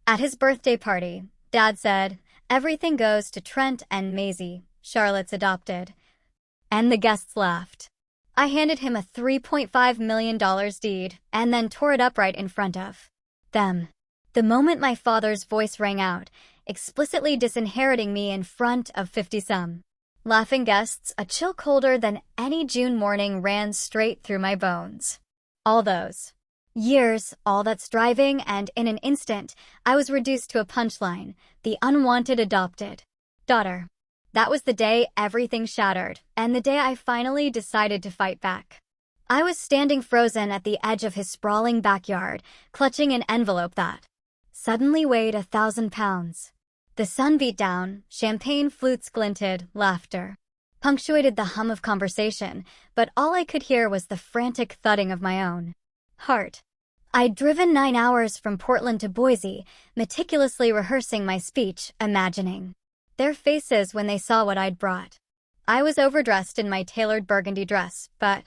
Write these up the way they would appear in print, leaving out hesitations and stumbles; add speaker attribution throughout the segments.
Speaker 1: At his birthday party, Dad said, "Everything goes to Trent and Maisie, Charlotte's adopted." And the guests laughed. I handed him a $3.5 million deed and then tore it up right in front of them. The moment my father's voice rang out, explicitly disinheriting me in front of 50-some laughing guests, a chill colder than any June morning ran straight through my bones. All those years, all that striving, and in an instant, I was reduced to a punchline: the unwanted adopted daughter. That was the day everything shattered, and the day I finally decided to fight back. I was standing frozen at the edge of his sprawling backyard, clutching an envelope that suddenly weighed 1,000 pounds. The sun beat down, champagne flutes glinted, laughter punctuated the hum of conversation, but all I could hear was the frantic thudding of my own heart. I'd driven 9 hours from Portland to Boise, meticulously rehearsing my speech, imagining their faces when they saw what I'd brought. I was overdressed in my tailored burgundy dress, but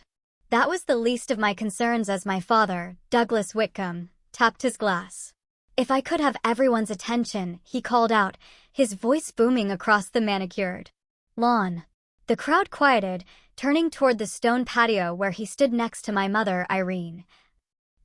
Speaker 1: that was the least of my concerns as my father, Douglas Whitcomb, tapped his glass. "If I could have everyone's attention," he called out, his voice booming across the manicured lawn. The crowd quieted, turning toward the stone patio where he stood next to my mother, Irene,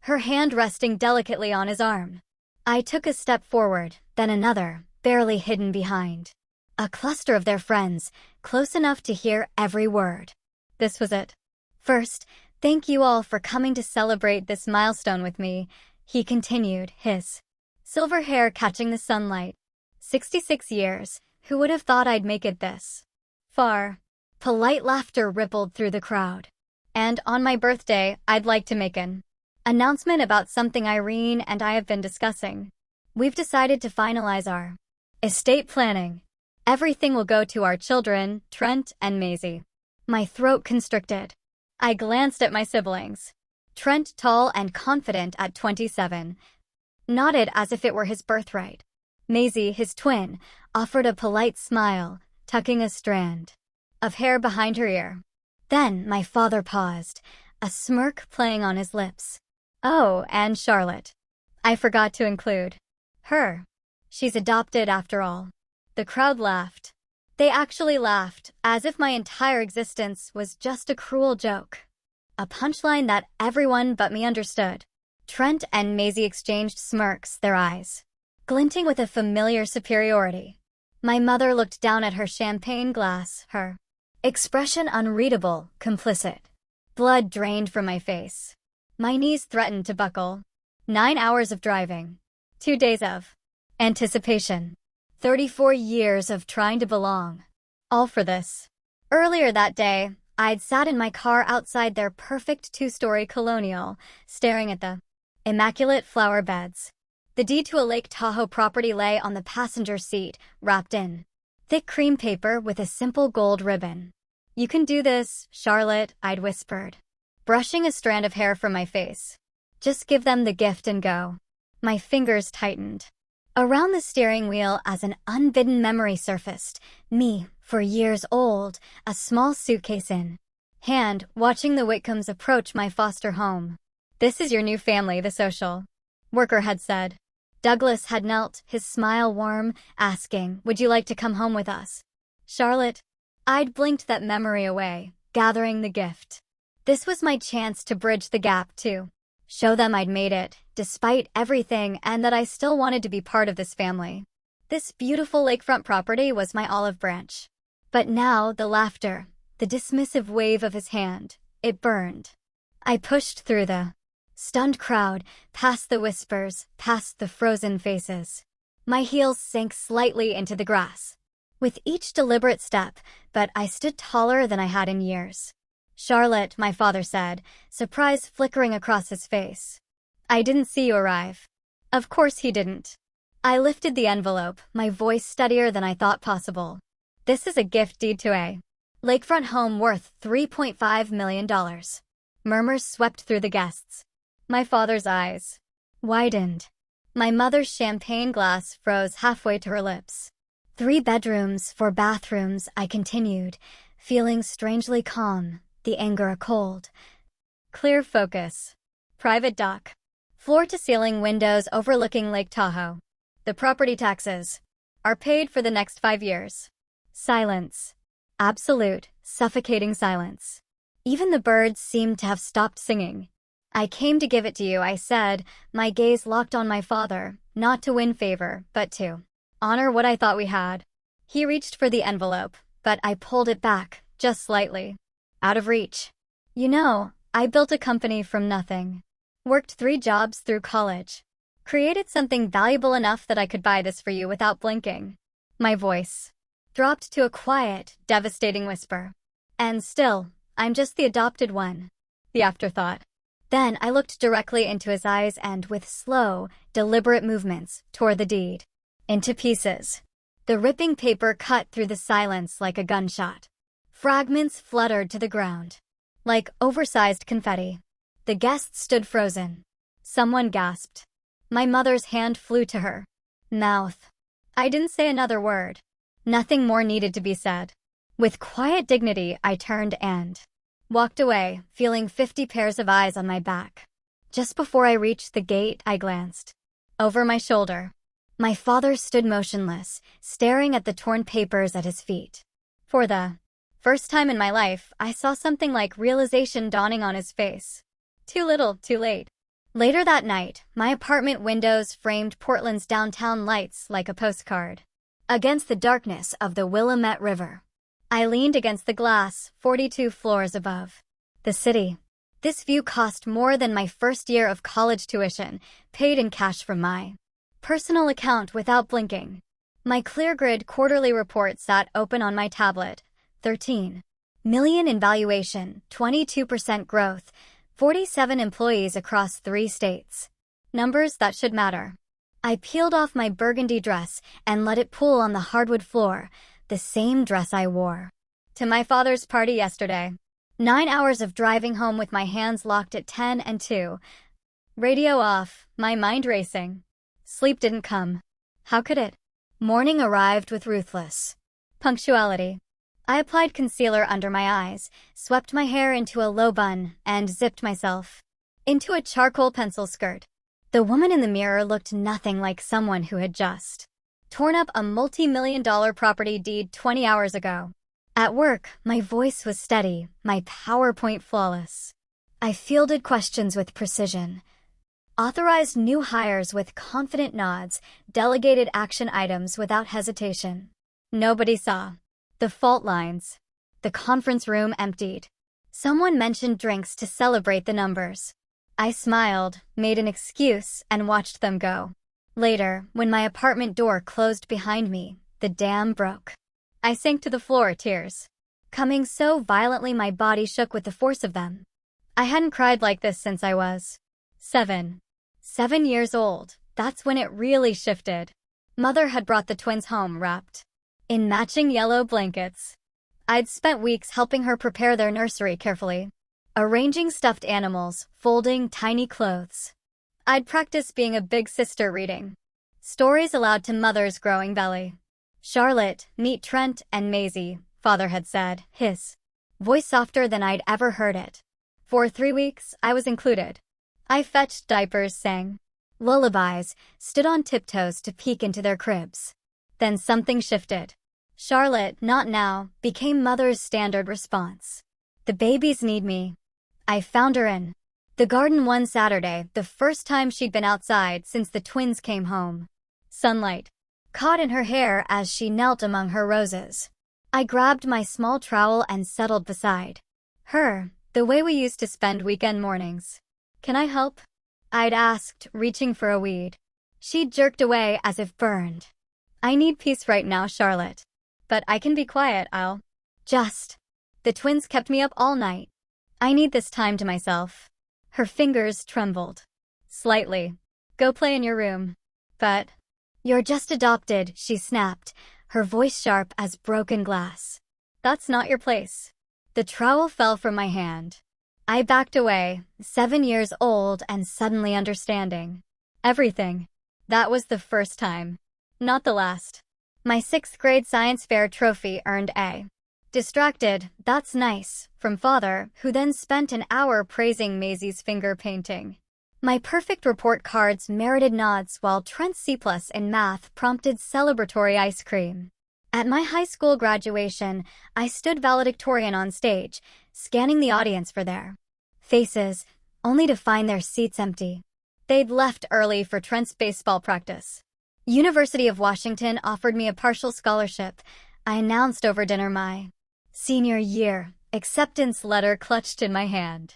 Speaker 1: her hand resting delicately on his arm. I took a step forward, then another, barely hidden behind a cluster of their friends, close enough to hear every word. This was it. "First, thank you all for coming to celebrate this milestone with me," he continued, his silver hair catching the sunlight. 66 years, who would have thought I'd make it this far? Polite laughter rippled through the crowd. "And on my birthday, I'd like to make an announcement about something Irene and I have been discussing. We've decided to finalize our estate planning. Everything will go to our children, Trent and Maisie." My throat constricted. I glanced at my siblings. Trent, tall and confident at 27, nodded as if it were his birthright. Maisie, his twin, offered a polite smile, tucking a strand of hair behind her ear. Then my father paused, a smirk playing on his lips. "Oh, and Charlotte. I forgot to include her. She's adopted after all." The crowd laughed. They actually laughed, as if my entire existence was just a cruel joke. A punchline that everyone but me understood. Trent and Maisie exchanged smirks, their eyes glinting with a familiar superiority. My mother looked down at her champagne glass, her expression unreadable, complicit. Blood drained from my face. My knees threatened to buckle. 9 hours of driving. 2 days of anticipation. 34 years of trying to belong. All for this. Earlier that day, I'd sat in my car outside their perfect 2-story colonial, staring at the immaculate flower beds. The deed to a Lake Tahoe property lay on the passenger seat, wrapped in thick cream paper with a simple gold ribbon. "You can do this, Charlotte," I'd whispered, brushing a strand of hair from my face. "Just give them the gift and go." My fingers tightened around the steering wheel as an unbidden memory surfaced. Me, 4 years old, a small suitcase in hand, watching the Whitcombs approach my foster home. "This is your new family," the social worker had said. Douglas had knelt, his smile warm, asking, "Would you like to come home with us, Charlotte?" I'd blinked that memory away, gathering the gift. This was my chance to bridge the gap, to show them I'd made it, despite everything, and that I still wanted to be part of this family. This beautiful lakefront property was my olive branch. But now, the laughter, the dismissive wave of his hand, it burned. I pushed through the stunned crowd, past the whispers, past the frozen faces. My heels sank slightly into the grass with each deliberate step, but I stood taller than I had in years. "Charlotte," my father said, surprise flickering across his face. "I didn't see you arrive." Of course he didn't. I lifted the envelope, my voice steadier than I thought possible. "This is a gift deed to a lakefront home worth $3.5 million. Murmurs swept through the guests. My father's eyes widened. My mother's champagne glass froze halfway to her lips. 3 bedrooms, 4 bathrooms, I continued, feeling strangely calm, the anger a cold, clear focus. Private dock. Floor-to-ceiling windows overlooking Lake Tahoe. The property taxes are paid for the next 5 years. Silence. Absolute, suffocating silence. Even the birds seemed to have stopped singing. I came to give it to you, I said, my gaze locked on my father, not to win favor, but to honor what I thought we had. He reached for the envelope, but I pulled it back, just slightly. Out of reach. You know, I built a company from nothing. Worked 3 jobs through college. Created something valuable enough that I could buy this for you without blinking. My voice dropped to a quiet, devastating whisper. And still, I'm just the adopted one. The afterthought. Then I looked directly into his eyes and, with slow, deliberate movements, tore the deed into pieces. The ripping paper cut through the silence like a gunshot. Fragments fluttered to the ground, like oversized confetti. The guests stood frozen. Someone gasped. My mother's hand flew to her mouth. I didn't say another word. Nothing more needed to be said. With quiet dignity, I turned and walked away, feeling 50 pairs of eyes on my back. Just before I reached the gate, I glanced over my shoulder. My father stood motionless, staring at the torn papers at his feet. For the first time in my life, I saw something like realization dawning on his face. Too little, too late. Later that night, my apartment windows framed Portland's downtown lights like a postcard. Against the darkness of the Willamette River, I leaned against the glass, 42 floors above the city. This view cost more than my first year of college tuition, paid in cash from my personal account without blinking. My ClearGrid quarterly report sat open on my tablet. 13 million in valuation, 22% growth, 47 employees across 3 states. Numbers that should matter. I peeled off my burgundy dress and let it pool on the hardwood floor, the same dress I wore to my father's party yesterday. 9 hours of driving home with my hands locked at 10 and 2. Radio off, my mind racing. Sleep didn't come. How could it? Morning arrived with ruthless punctuality. I applied concealer under my eyes, swept my hair into a low bun, and zipped myself into a charcoal pencil skirt. The woman in the mirror looked nothing like someone who had just torn up a multi-million-dollar property deed 20 hours ago. At work, my voice was steady, my PowerPoint flawless. I fielded questions with precision, authorized new hires with confident nods, delegated action items without hesitation. Nobody saw the fault lines. The conference room emptied. Someone mentioned drinks to celebrate the numbers. I smiled, made an excuse, and watched them go. Later, when my apartment door closed behind me, the dam broke. I sank to the floor, tears coming so violently my body shook with the force of them. I hadn't cried like this since I was 7. 7 years old. That's when it really shifted. Mother had brought the twins home wrapped in matching yellow blankets. I'd spent weeks helping her prepare their nursery carefully, arranging stuffed animals, folding tiny clothes. I'd practiced being a big sister reading stories aloud to Mother's growing belly. Charlotte, meet Trent and Maisie, Father had said, his voice softer than I'd ever heard it. For 3 weeks, I was included. I fetched diapers, sang lullabies, stood on tiptoes to peek into their cribs. Then something shifted. Charlotte, not now, became Mother's standard response. The babies need me. I found her in the garden one Saturday, the first time she'd been outside since the twins came home. Sunlight caught in her hair as she knelt among her roses. I grabbed my small trowel and settled beside her, the way we used to spend weekend mornings. Can I help? I'd asked, reaching for a weed. She'd jerked away as if burned. I need peace right now, Charlotte. But I can be quiet, I'll just. The twins kept me up all night. I need this time to myself. Her fingers trembled slightly. Go play in your room. But you're just adopted, she snapped, her voice sharp as broken glass. That's not your place. The trowel fell from my hand. I backed away, 7 years old and suddenly understanding everything. That was the first time. Not the last. My 6th grade science fair trophy earned a distracted, "That's nice," from Father, who then spent an hour praising Maisie's finger painting. My perfect report cards merited nods while Trent's C+ in math prompted celebratory ice cream. At my high school graduation, I stood valedictorian on stage, scanning the audience for their faces, only to find their seats empty. They'd left early for Trent's baseball practice. University of Washington offered me a partial scholarship. I announced over dinner my senior year acceptance letter clutched in my hand.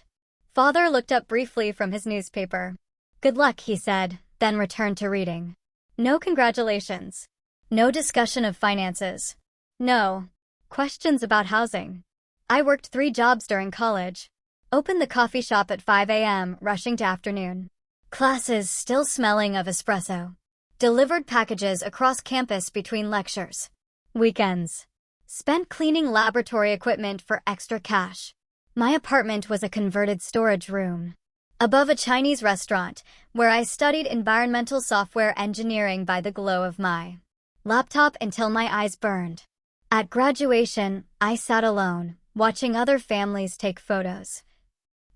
Speaker 1: Father looked up briefly from his newspaper. "Good luck," he said, then returned to reading. No congratulations. No discussion of finances. No questions about housing. I worked 3 jobs during college. Opened the coffee shop at 5 a.m., rushing to afternoon classes still smelling of espresso. Delivered packages across campus between lectures. Weekends spent cleaning laboratory equipment for extra cash. My apartment was a converted storage room above a Chinese restaurant where I studied environmental software engineering by the glow of my laptop until my eyes burned. At graduation, I sat alone, watching other families take photos,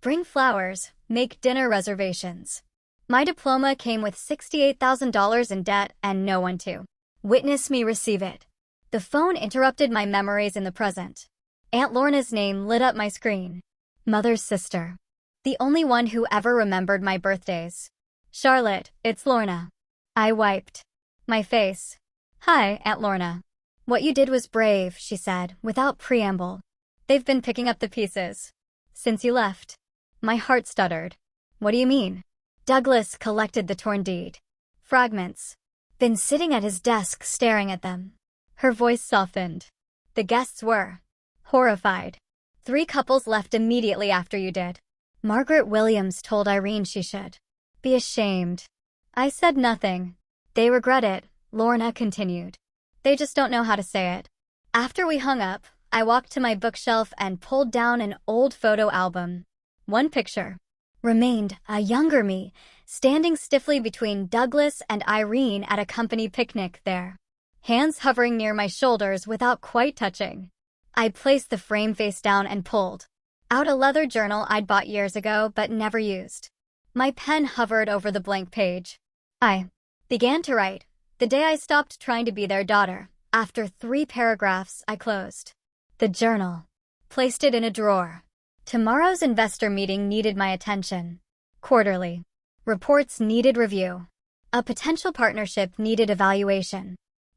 Speaker 1: bring flowers, make dinner reservations. My diploma came with $68,000 in debt and no one to witness me receive it. The phone interrupted my memories in the present. Aunt Lorna's name lit up my screen. Mother's sister. The only one who ever remembered my birthdays. "Charlotte, it's Lorna." I wiped my face. "Hi, Aunt Lorna. What you did was brave," she said, without preamble. "They've been picking up the pieces since you left." My heart stuttered. "What do you mean?" Douglas collected the torn deed fragments. Been sitting at his desk staring at them. Her voice softened. "The guests were horrified. 3 couples left immediately after you did. Margaret Williams told Irene she should be ashamed." I said nothing. "They regret it," Lorna continued. "They just don't know how to say it." After we hung up, I walked to my bookshelf and pulled down an old photo album. One picture remained, a younger me, standing stiffly between Douglas and Irene at a company picnic there, hands hovering near my shoulders without quite touching. I placed the frame face down and pulled out a leather journal I'd bought years ago but never used. My pen hovered over the blank page. I began to write. The day I stopped trying to be their daughter, after 3 paragraphs, I closed the journal, placed it in a drawer. Tomorrow's investor meeting needed my attention. Quarterly reports needed review. A potential partnership needed evaluation.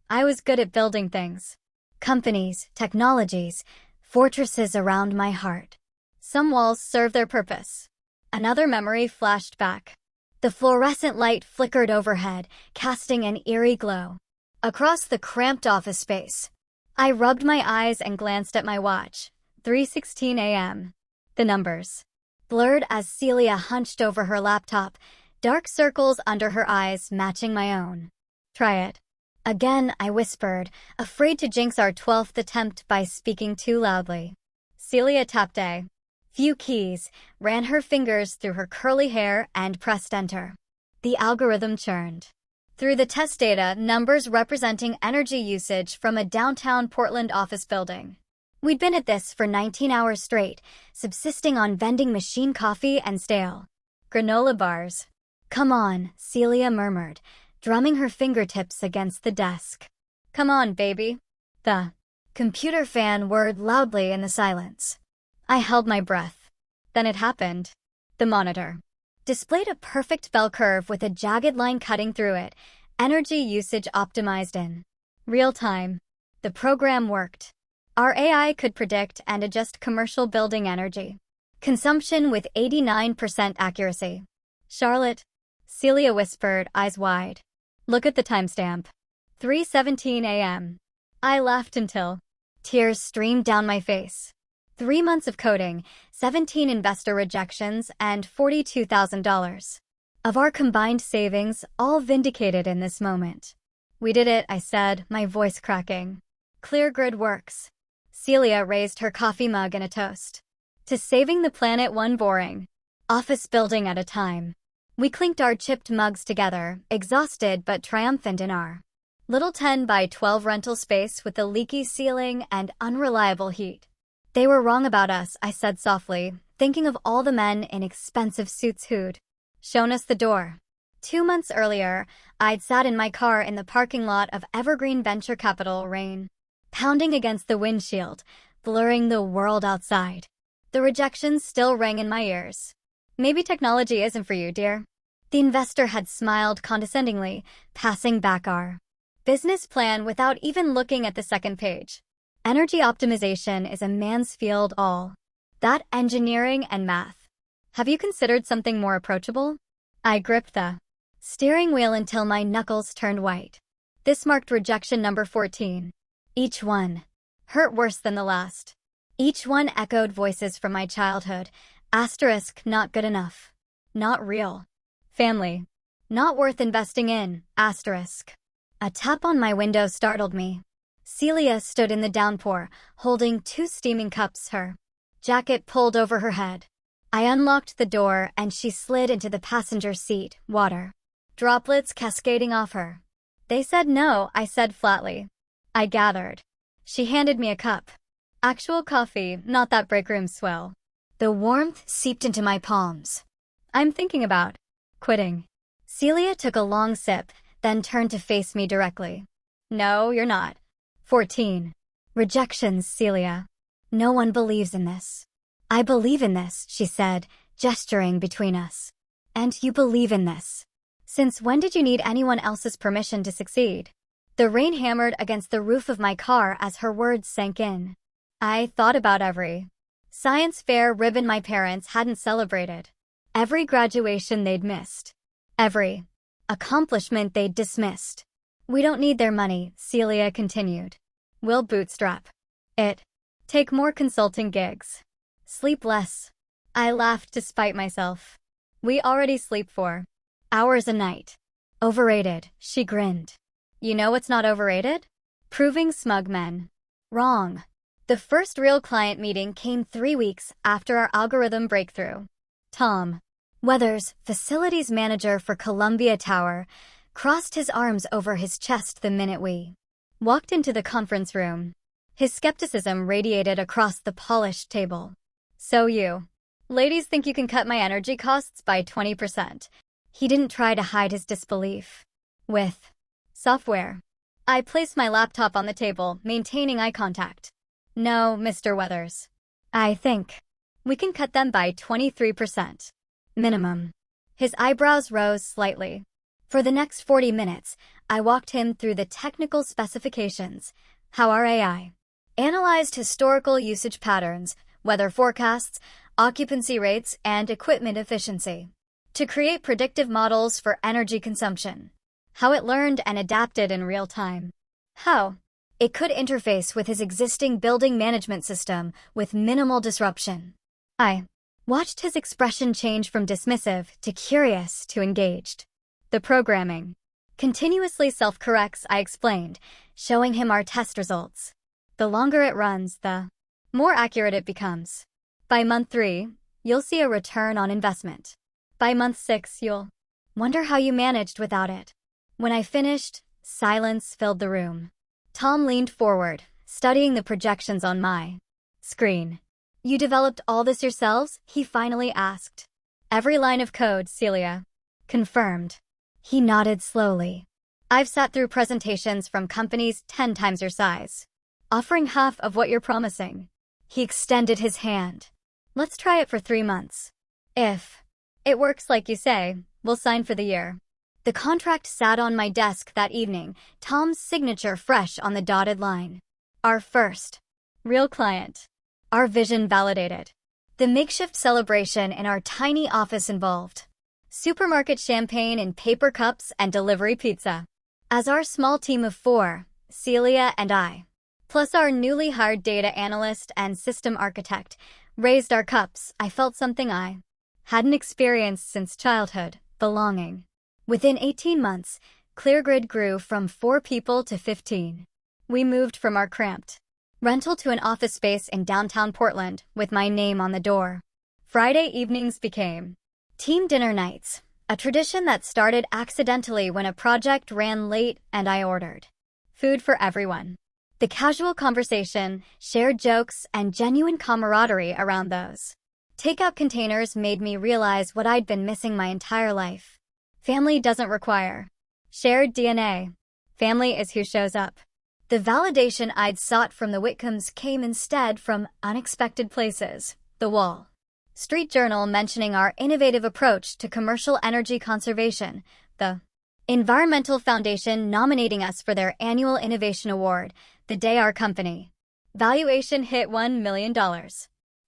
Speaker 1: I was good at building things. Companies, technologies, fortresses around my heart. Some walls served their purpose. Another memory flashed back. The fluorescent light flickered overhead, casting an eerie glow across the cramped office space. I rubbed my eyes and glanced at my watch. 3:16 a.m. The numbers blurred as Celia hunched over her laptop, dark circles under her eyes matching my own. "Try it." Again, I whispered, afraid to jinx our 12th attempt by speaking too loudly. Celia tapped a few keys, ran her fingers through her curly hair, and pressed enter. The algorithm churned through the test data, numbers representing energy usage from a downtown Portland office building. We'd been at this for 19 hours straight, subsisting on vending machine coffee and stale granola bars. "Come on," Celia murmured, drumming her fingertips against the desk. "Come on, baby." The computer fan whirred loudly in the silence. I held my breath. Then it happened. The monitor displayed a perfect bell curve with a jagged line cutting through it, energy usage optimized in real time. The program worked. Our AI could predict and adjust commercial building energy consumption with 89% accuracy. "Charlotte," Celia whispered, eyes wide. "Look at the timestamp. 3:17 a.m. I laughed until tears streamed down my face. 3 months of coding, 17 investor rejections, and $42,000 of our combined savings, all vindicated in this moment. "We did it," I said, my voice cracking. "Clear grid works." Celia raised her coffee mug in a toast to saving the planet one boring office building at a time. We clinked our chipped mugs together, exhausted but triumphant in our little 10 by 12 rental space with a leaky ceiling and unreliable heat. "They were wrong about us," I said softly, thinking of all the men in expensive suits who'd shown us the door. 2 months earlier, I'd sat in my car in the parking lot of Evergreen Venture Capital, rain pounding against the windshield, blurring the world outside. The rejection still rang in my ears. Maybe technology isn't for you, dear. The investor had smiled condescendingly, passing back our business plan without even looking at the second page. Energy optimization is a man's field, all that engineering and math. Have you considered something more approachable? I gripped the steering wheel until my knuckles turned white. This marked rejection number 14. Each one hurt worse than the last. Each one echoed voices from my childhood. Asterisk, not good enough. Not real. Family. Not worth investing in. Asterisk. A tap on my window startled me. Celia stood in the downpour, holding 2 steaming cups, her jacket pulled over her head. I unlocked the door and she slid into the passenger seat, water droplets cascading off her. They said no, I said flatly. I gathered. She handed me a cup. Actual coffee, not that break room swill. The warmth seeped into my palms. I'm thinking about quitting. Celia took a long sip, then turned to face me directly. No, you're not. 14. Rejections, Celia. No one believes in this. I believe in this, she said, gesturing between us. And you believe in this. Since when did you need anyone else's permission to succeed? The rain hammered against the roof of my car as her words sank in. I thought about every science fair ribbon my parents hadn't celebrated. Every graduation they'd missed. Every accomplishment they'd dismissed. We don't need their money, Celia continued. We'll bootstrap it. Take more consulting gigs. Sleep less. I laughed to spite myself. We already sleep 4 hours a night. Overrated, she grinned. You know what's not overrated? Proving smug men wrong. The first real client meeting came 3 weeks after our algorithm breakthrough. Tom Weathers, facilities manager for Columbia Tower, crossed his arms over his chest the minute we walked into the conference room. His skepticism radiated across the polished table. So you ladies think you can cut my energy costs by 20%. He didn't try to hide his disbelief. With software. I placed my laptop on the table, maintaining eye contact. No, Mr. Weathers. I think we can cut them by 23%. Minimum. His eyebrows rose slightly. For the next 40 minutes, I walked him through the technical specifications, how our AI analyzed historical usage patterns, weather forecasts, occupancy rates, and equipment efficiency to create predictive models for energy consumption. How it learned and adapted in real time. How it could interface with his existing building management system with minimal disruption. I watched his expression change from dismissive to curious to engaged. The programming continuously self-corrects, I explained, showing him our test results. The longer it runs, the more accurate it becomes. By month 3, you'll see a return on investment. By month 6, you'll wonder how you managed without it. When I finished, silence filled the room. Tom leaned forward, studying the projections on my screen. You developed all this yourselves? He finally asked. Every line of code, Celia. Confirmed. He nodded slowly. I've sat through presentations from companies 10 times your size, offering half of what you're promising. He extended his hand. Let's try it for 3 months. If it works like you say, we'll sign for the year. The contract sat on my desk that evening, Tom's signature fresh on the dotted line. Our first real client. Our vision validated. The makeshift celebration in our tiny office involved supermarket champagne in paper cups and delivery pizza. As our small team of 4, Celia and I, plus our newly hired data analyst and system architect, raised our cups, I felt something I hadn't experienced since childhood, belonging. Within 18 months, ClearGrid grew from 4 people to 15. We moved from our cramped rental to an office space in downtown Portland with my name on the door. Friday evenings became team dinner nights, a tradition that started accidentally when a project ran late and I ordered food for everyone. The casual conversation, shared jokes, and genuine camaraderie around those Takeout containers made me realize what I'd been missing my entire life. Family doesn't require shared DNA. Family is who shows up. The validation I'd sought from the Whitcombs came instead from unexpected places. The Wall Street Journal mentioning our innovative approach to commercial energy conservation, the Environmental Foundation nominating us for their annual Innovation Award, the day our company valuation hit $1 million.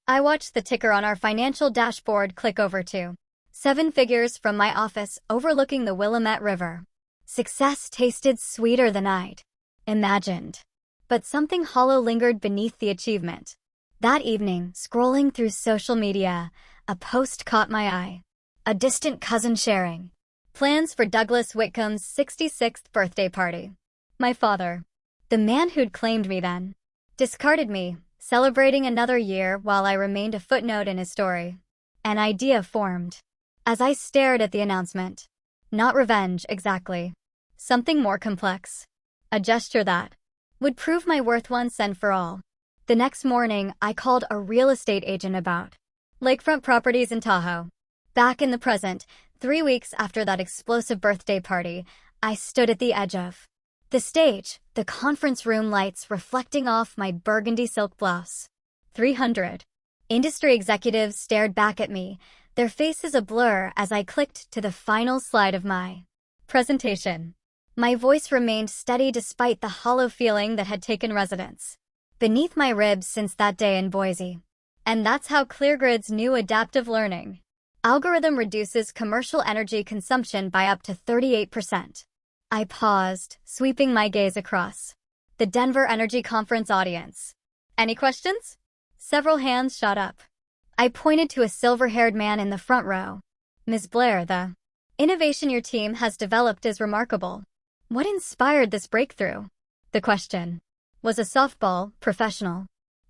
Speaker 1: I watched the ticker on our financial dashboard click over to 7 figures from my office overlooking the Willamette River. Success tasted sweeter than I'd imagined. But something hollow lingered beneath the achievement. That evening, scrolling through social media, a post caught my eye. A distant cousin sharing plans for Douglas Whitcomb's 66th birthday party. My father, the man who'd claimed me then, discarded me, celebrating another year while I remained a footnote in his story. An idea formed as I stared at the announcement. Not revenge, exactly. Something more complex. A gesture that would prove my worth once and for all. The next morning, I called a real estate agent about lakefront properties in Tahoe. Back in the present, 3 weeks after that explosive birthday party, I stood at the edge of the stage, the conference room lights reflecting off my burgundy silk blouse. 300 industry executives stared back at me, their faces a blur as I clicked to the final slide of my presentation. My voice remained steady despite the hollow feeling that had taken residence beneath my ribs since that day in Boise. And that's how ClearGrid's new adaptive learning algorithm reduces commercial energy consumption by up to 38%. I paused, sweeping my gaze across the Denver Energy Conference audience. Any questions? Several hands shot up. I pointed to a silver-haired man in the front row. Ms. Blair, the innovation your team has developed is remarkable. What inspired this breakthrough? The question was a softball, professional.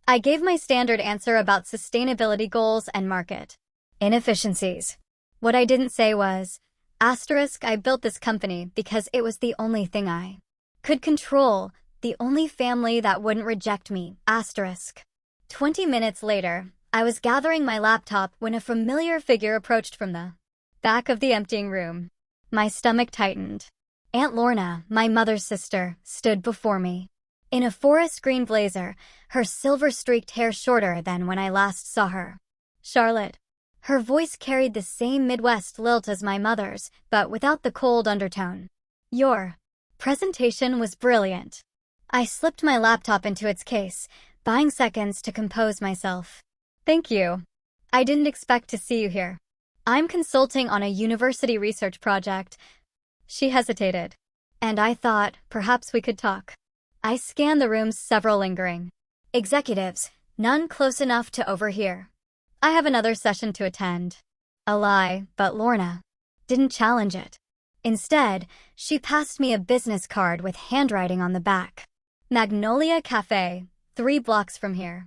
Speaker 1: I gave my standard answer about sustainability goals and market inefficiencies. What I didn't say was, I built this company because it was the only thing I could control, the only family that wouldn't reject me, 20 minutes later, I was gathering my laptop when a familiar figure approached from the back of the emptying room. My stomach tightened. Aunt Lorna, my mother's sister, stood before me. In a forest green blazer, her silver-streaked hair shorter than when I last saw her. Charlotte. Her voice carried the same Midwest lilt as my mother's, but without the cold undertone. Your presentation was brilliant. I slipped my laptop into its case, buying seconds to compose myself. Thank you. I didn't expect to see you here. I'm consulting on a university research project. She hesitated. And I thought, perhaps we could talk. I scanned the room's several lingering executives, none close enough to overhear. I have another session to attend. A lie, but Lorna didn't challenge it. Instead, she passed me a business card with handwriting on the back. Magnolia Cafe, 3 blocks from here.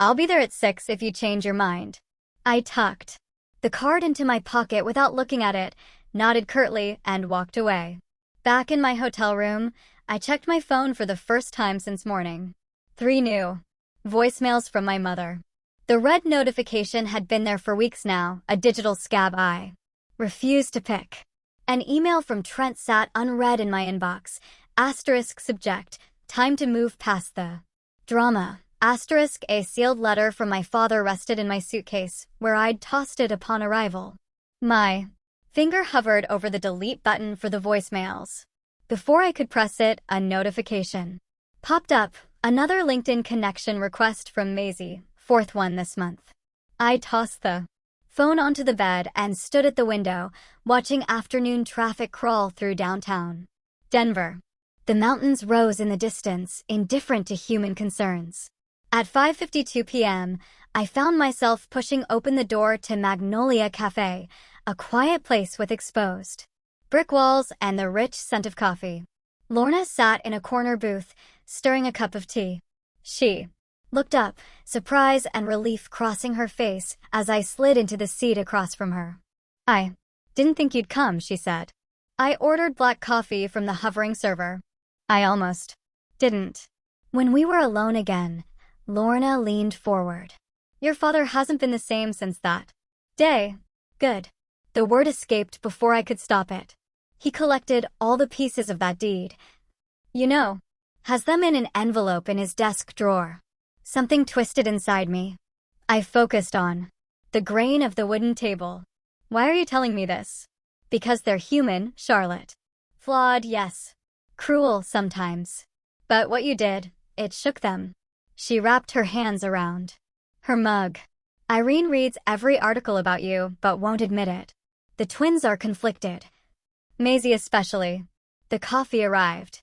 Speaker 1: I'll be there at 6 if you change your mind. I tucked the card into my pocket without looking at it, nodded curtly, and walked away. Back in my hotel room, I checked my phone for the first time since morning. 3 new voicemails from my mother. The red notification had been there for weeks now, a digital scab I refused to pick. An email from Trent sat unread in my inbox. Subject, time to move past the drama. A sealed letter from my father rested in my suitcase, where I'd tossed it upon arrival. My finger hovered over the delete button for the voicemails. Before I could press it, a notification popped up. Another LinkedIn connection request from Maisie, 4th one this month. I tossed the phone onto the bed and stood at the window, watching afternoon traffic crawl through downtown Denver. The mountains rose in the distance, indifferent to human concerns. At 5:52 p.m., I found myself pushing open the door to Magnolia Cafe, a quiet place with exposed brick walls and the rich scent of coffee. Lorna sat in a corner booth, stirring a cup of tea. She looked up, surprise and relief crossing her face as I slid into the seat across from her. I didn't think you'd come, she said. I ordered black coffee from the hovering server. I almost didn't. When we were alone again, Lorna leaned forward. Your father hasn't been the same since that day. Good. The word escaped before I could stop it. He collected all the pieces of that deed. You know, has them in an envelope in his desk drawer. Something twisted inside me. I focused on the grain of the wooden table. Why are you telling me this? Because they're human, Charlotte. Flawed, yes. Cruel sometimes. But what you did, it shook them. She wrapped her hands around her mug. Irene reads every article about you, but won't admit it. The twins are conflicted. Maisie especially. The coffee arrived.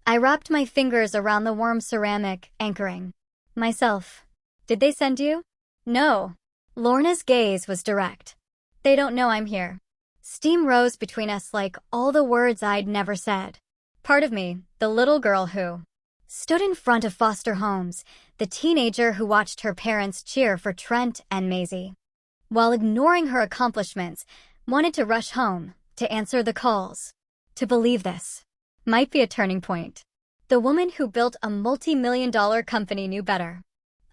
Speaker 1: I wrapped my fingers around the warm ceramic, anchoring myself. Did they send you? No. Lorna's gaze was direct. They don't know I'm here. Steam rose between us like all the words I'd never said. Part of me, the little girl who stood in front of foster homes, the teenager who watched her parents cheer for Trent and Maisie, while ignoring her accomplishments, wanted to rush home, to answer the calls. To believe this might be a turning point. The woman who built a multi-million-dollar company knew better.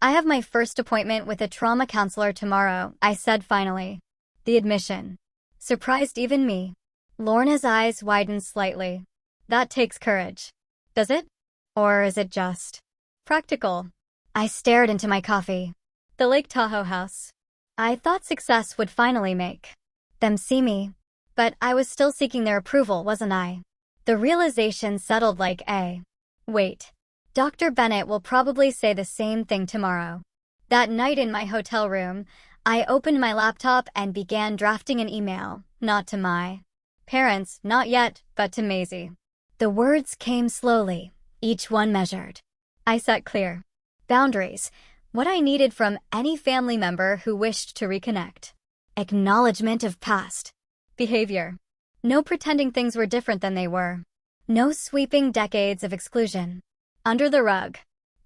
Speaker 1: I have my first appointment with a trauma counselor tomorrow, I said finally. The admission surprised even me. Lorna's eyes widened slightly. That takes courage. Does it? Or is it just practical? I stared into my coffee. The Lake Tahoe house. I thought success would finally make them see me. But I was still seeking their approval, wasn't I? The realization settled like a wait. Dr. Bennett will probably say the same thing tomorrow. That night in my hotel room, I opened my laptop and began drafting an email, not to my parents, not yet, but to Maisie. The words came slowly, each one measured. I set clear boundaries, what I needed from any family member who wished to reconnect. Acknowledgement of past behavior. No pretending things were different than they were. No sweeping decades of exclusion under the rug.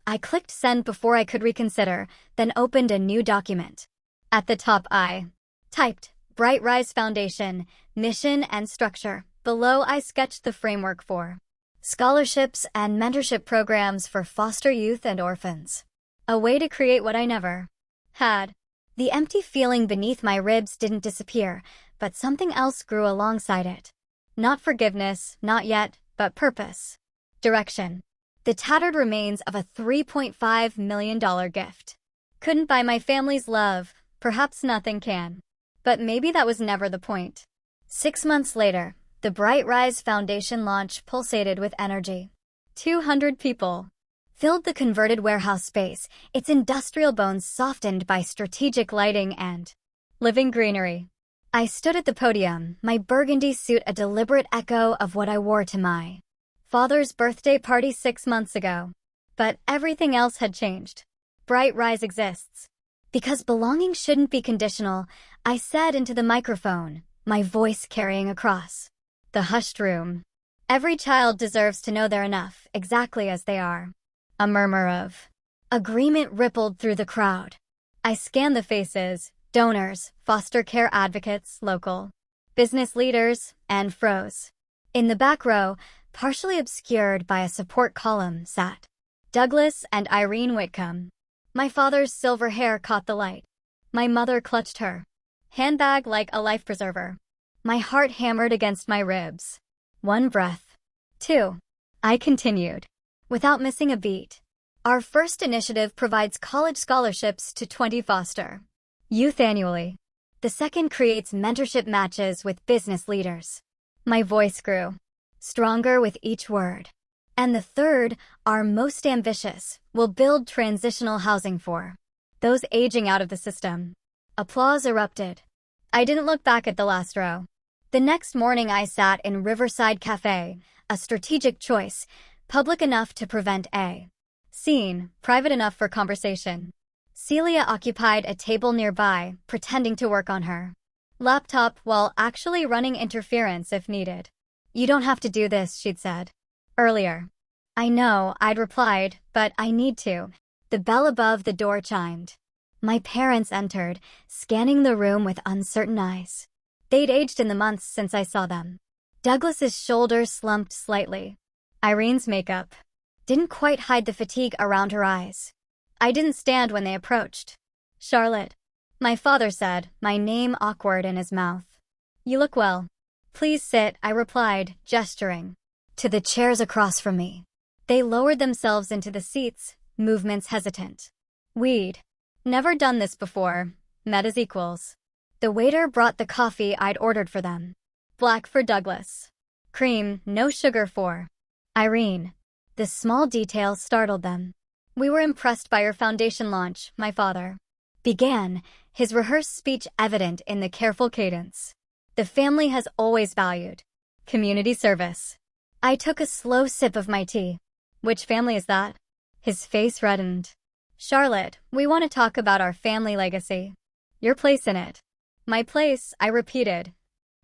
Speaker 1: I clicked send before I could reconsider, then opened a new document. At the top I typed Bright Rise Foundation, mission and structure. Below I sketched the framework for scholarships and mentorship programs for foster youth and orphans. A way to create what I never had. The empty feeling beneath my ribs didn't disappear, but something else grew alongside it. Not forgiveness, not yet, but purpose. Direction. The tattered remains of a $3.5 million gift. Couldn't buy my family's love, perhaps nothing can. But maybe that was never the point. 6 months later, the Bright Rise Foundation launch pulsated with energy. 200 people filled the converted warehouse space, its industrial bones softened by strategic lighting and living greenery. I stood at the podium, my burgundy suit a deliberate echo of what I wore to my father's birthday party 6 months ago. But everything else had changed. Bright Rise exists. Because belonging shouldn't be conditional, I said into the microphone, my voice carrying across the hushed room. Every child deserves to know they're enough, exactly as they are. A murmur of agreement rippled through the crowd. I scanned the faces, donors, foster care advocates, local business leaders, and froze. In the back row, partially obscured by a support column, sat Douglas and Irene Whitcomb. My father's silver hair caught the light. My mother clutched her handbag like a life preserver. My heart hammered against my ribs. 1 breath. 2. I continued, without missing a beat. Our first initiative provides college scholarships to 20 foster youth annually. The second creates mentorship matches with business leaders. My voice grew stronger with each word. And the third, our most ambitious, will build transitional housing for those aging out of the system. Applause erupted. I didn't look back at the last row. The next morning I sat in Riverside Cafe, a strategic choice, public enough to prevent a scene, private enough for conversation. Celia occupied a table nearby, pretending to work on her laptop while actually running interference if needed. You don't have to do this, she'd said earlier. I know, I'd replied, but I need to. The bell above the door chimed. My parents entered, scanning the room with uncertain eyes. They'd aged in the months since I saw them. Douglas's shoulders slumped slightly. Irene's makeup didn't quite hide the fatigue around her eyes. I didn't stand when they approached. Charlotte. My father said, my name awkward in his mouth. You look well. Please sit, I replied, gesturing to the chairs across from me. They lowered themselves into the seats, movements hesitant. We'd never done this before, met as equals. The waiter brought the coffee I'd ordered for them. Black for Douglas. Cream, no sugar for Irene. The small detail startled them. We were impressed by your foundation launch, my father began, his rehearsed speech evident in the careful cadence. The family has always valued community service. I took a slow sip of my tea. Which family is that? His face reddened. Charlotte, we want to talk about our family legacy. Your place in it. My place, I repeated.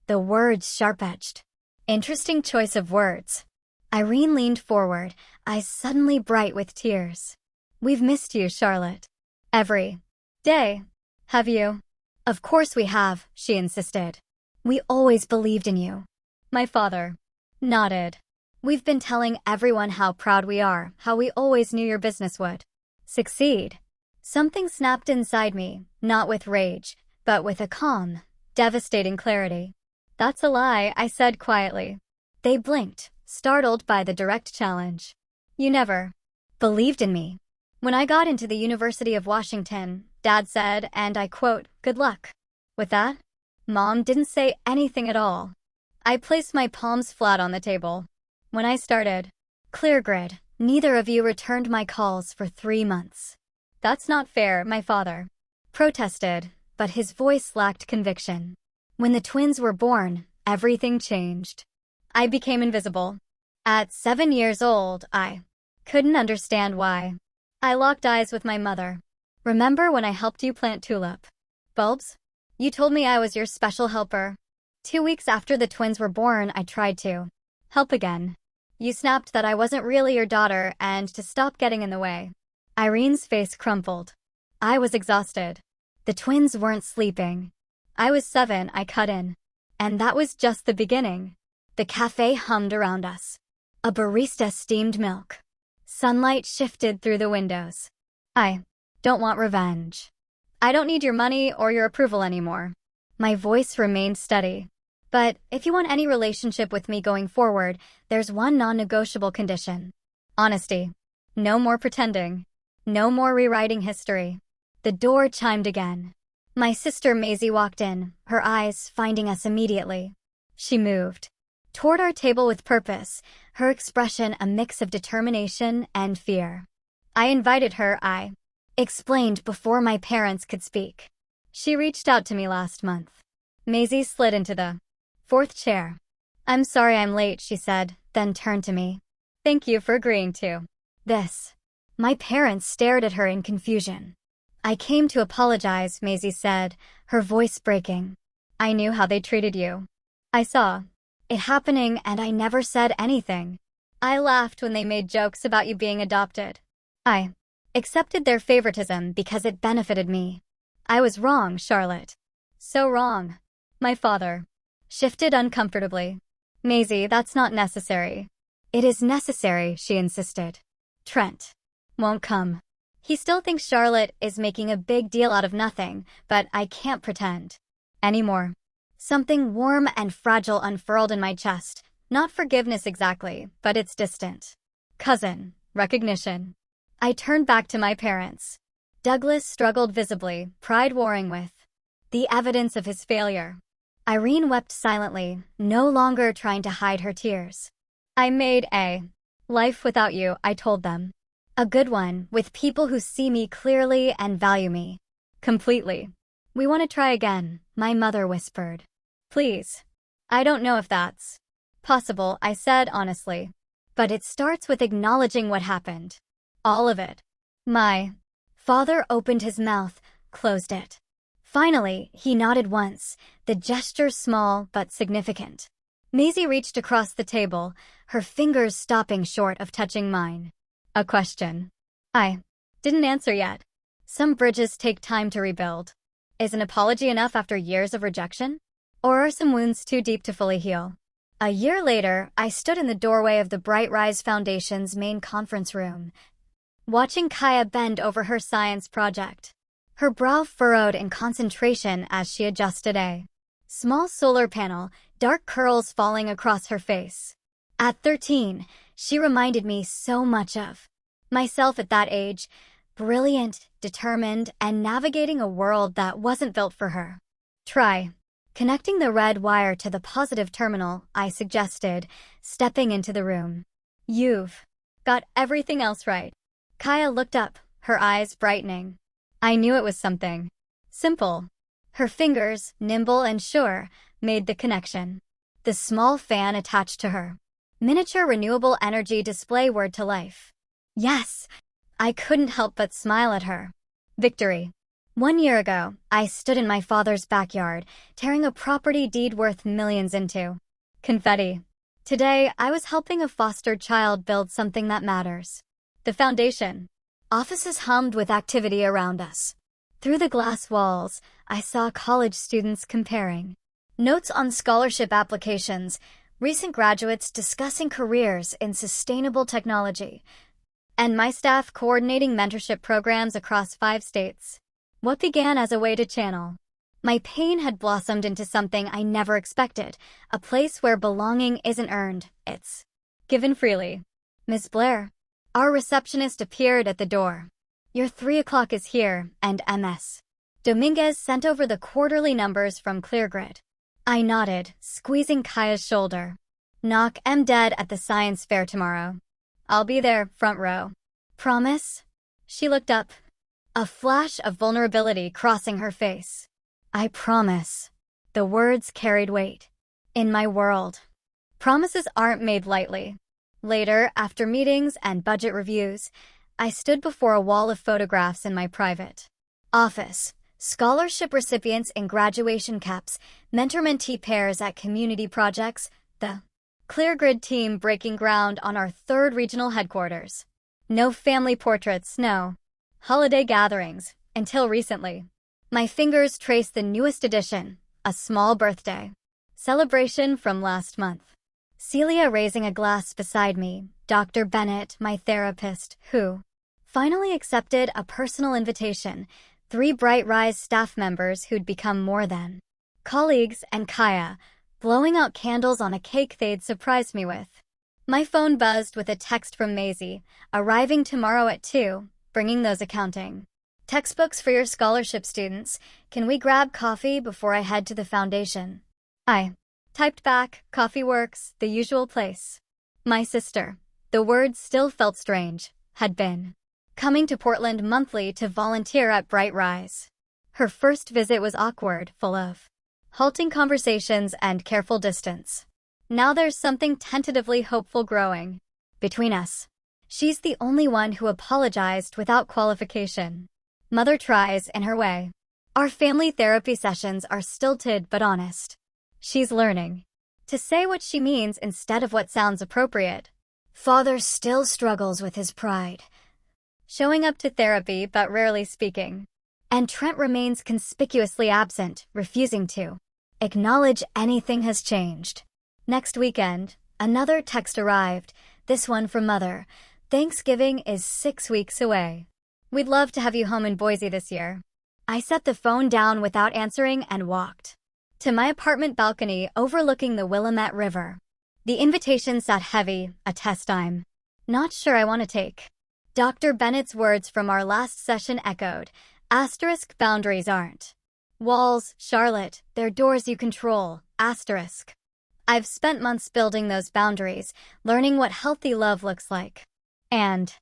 Speaker 1: The words sharp-edged. Interesting choice of words. Irene leaned forward, eyes suddenly bright with tears. We've missed you, Charlotte. Every day. Have you? Of course we have, she insisted. We always believed in you. My father nodded. We've been telling everyone how proud we are, how we always knew your business would succeed. Something snapped inside me, not with rage, but with a calm, devastating clarity. That's a lie, I said quietly. They blinked, startled by the direct challenge. You never believed in me. When I got into the University of Washington, Dad said, and I quote, good luck. With that, Mom didn't say anything at all. I placed my palms flat on the table. When I started, clear grid, neither of you returned my calls for 3 months. That's not fair, my father protested, but his voice lacked conviction. When the twins were born, everything changed. I became invisible. At 7 years old, I couldn't understand why. I locked eyes with my mother. Remember when I helped you plant tulip bulbs? You told me I was your special helper. 2 weeks after the twins were born, I tried to help again. You snapped that I wasn't really your daughter and to stop getting in the way. Irene's face crumpled. I was exhausted. The twins weren't sleeping. I was 7, I cut in. And that was just the beginning. The cafe hummed around us. A barista steamed milk. Sunlight shifted through the windows. I don't want revenge. I don't need your money or your approval anymore. My voice remained steady. But if you want any relationship with me going forward, there's one non-negotiable condition. Honesty. No more pretending. No more rewriting history. The door chimed again. My sister Maisie walked in, her eyes finding us immediately. She moved toward our table with purpose, her expression a mix of determination and fear. I invited her, I explained before my parents could speak. She reached out to me last month. Maisie slid into the 4th chair. I'm sorry I'm late, she said, then turned to me. Thank you for agreeing to this. My parents stared at her in confusion. I came to apologize, Maisie said, her voice breaking. I knew how they treated you. I saw it happening and I never said anything. I laughed when they made jokes about you being adopted. I accepted their favoritism because it benefited me. I was wrong, Charlotte. So wrong. My father shifted uncomfortably. Maisie, that's not necessary. It is necessary, she insisted. Trent won't come. He still thinks Charlotte is making a big deal out of nothing, but I can't pretend anymore. Something warm and fragile unfurled in my chest. Not forgiveness exactly, but it's distant. Cousin, recognition. I turned back to my parents. Douglas struggled visibly, pride warring with the evidence of his failure. Irene wept silently, no longer trying to hide her tears. I made a life without you, I told them. A good one, with people who see me clearly and value me completely. We want to try again, my mother whispered. Please. I don't know if that's possible, I said honestly. But it starts with acknowledging what happened. All of it. My father opened his mouth, closed it. Finally, he nodded once, the gesture small but significant. Maisie reached across the table, her fingers stopping short of touching mine. A question I didn't answer yet. Some bridges take time to rebuild. Is an apology enough after years of rejection? Or are some wounds too deep to fully heal? A year later, I stood in the doorway of the Bright Rise Foundation's main conference room, watching Kaya bend over her science project. Her brow furrowed in concentration as she adjusted a small solar panel, dark curls falling across her face. At 13, she reminded me so much of myself at that age, brilliant, determined, and navigating a world that wasn't built for her. Try connecting the red wire to the positive terminal, I suggested, stepping into the room. You've got everything else right. Kaya looked up, her eyes brightening. I knew it was something simple. Her fingers, nimble and sure, made the connection. The small fan attached to her miniature renewable energy display word to life. Yes, I couldn't help but smile at her. Victory. 1 year ago, I stood in my father's backyard, tearing a property deed worth millions into confetti. Today, I was helping a foster child build something that matters. The foundation. Offices hummed with activity around us. Through the glass walls, I saw college students comparing notes on scholarship applications, recent graduates discussing careers in sustainable technology, and my staff coordinating mentorship programs across 5 states. What began as a way to channel my pain had blossomed into something I never expected, a place where belonging isn't earned, it's given freely. Miss Blair, our receptionist appeared at the door. Your 3 o'clock is here, and Ms. Dominguez sent over the quarterly numbers from ClearGrid. I nodded, squeezing Kaya's shoulder. Knock, I'm dead at the science fair tomorrow. I'll be there, front row. Promise? She looked up, a flash of vulnerability crossing her face. I promise. The words carried weight. In my world, promises aren't made lightly. Later, after meetings and budget reviews, I stood before a wall of photographs in my private office. Scholarship recipients in graduation caps, mentor-mentee pairs at community projects, the ClearGrid team breaking ground on our 3rd regional headquarters. No family portraits, no holiday gatherings, until recently. My fingers traced the newest edition, a small birthday celebration from last month. Celia raising a glass beside me, Dr. Bennett, my therapist, who finally accepted a personal invitation, 3 Bright Rise staff members who'd become more than colleagues, and Kaya, blowing out candles on a cake they'd surprised me with. My phone buzzed with a text from Maisie, arriving tomorrow at 2, bringing those accounting textbooks for your scholarship students. Can we grab coffee before I head to the foundation? I typed back, coffee works, the usual place. My sister, the words still felt strange, had been coming to Portland monthly to volunteer at Bright Rise. Her first visit was awkward, full of halting conversations and careful distance. Now there's something tentatively hopeful growing between us. She's the only one who apologized without qualification. Mother tries in her way. Our family therapy sessions are stilted but honest. She's learning to say what she means instead of what sounds appropriate. Father still struggles with his pride, showing up to therapy but rarely speaking. And Trent remains conspicuously absent, refusing to acknowledge anything has changed. Next weekend, another text arrived, this one from Mother. Thanksgiving is 6 weeks away. We'd love to have you home in Boise this year. I set the phone down without answering and walked to my apartment balcony overlooking the Willamette River. The invitation sat heavy, a test I'm not sure I want to take. Dr. Bennett's words from our last session echoed. Asterisk boundaries aren't walls, Charlotte, they're doors you control. Asterisk. I've spent months building those boundaries, learning what healthy love looks like. And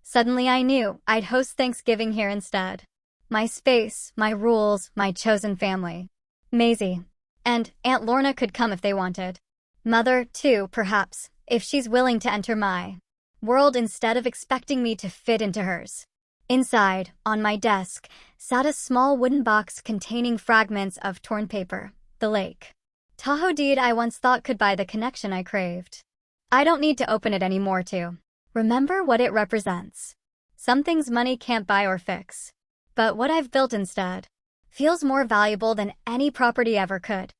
Speaker 1: suddenly I knew I'd host Thanksgiving here instead. My space, my rules, my chosen family. Maisie and Aunt Lorna could come if they wanted. Mother, too, perhaps, if she's willing to enter my world instead of expecting me to fit into hers. Inside, on my desk, sat a small wooden box containing fragments of torn paper. The Lake Tahoe deed I once thought could buy the connection I craved. I don't need to open it anymore to remember what it represents. Some things money can't buy or fix. But what I've built instead feels more valuable than any property ever could.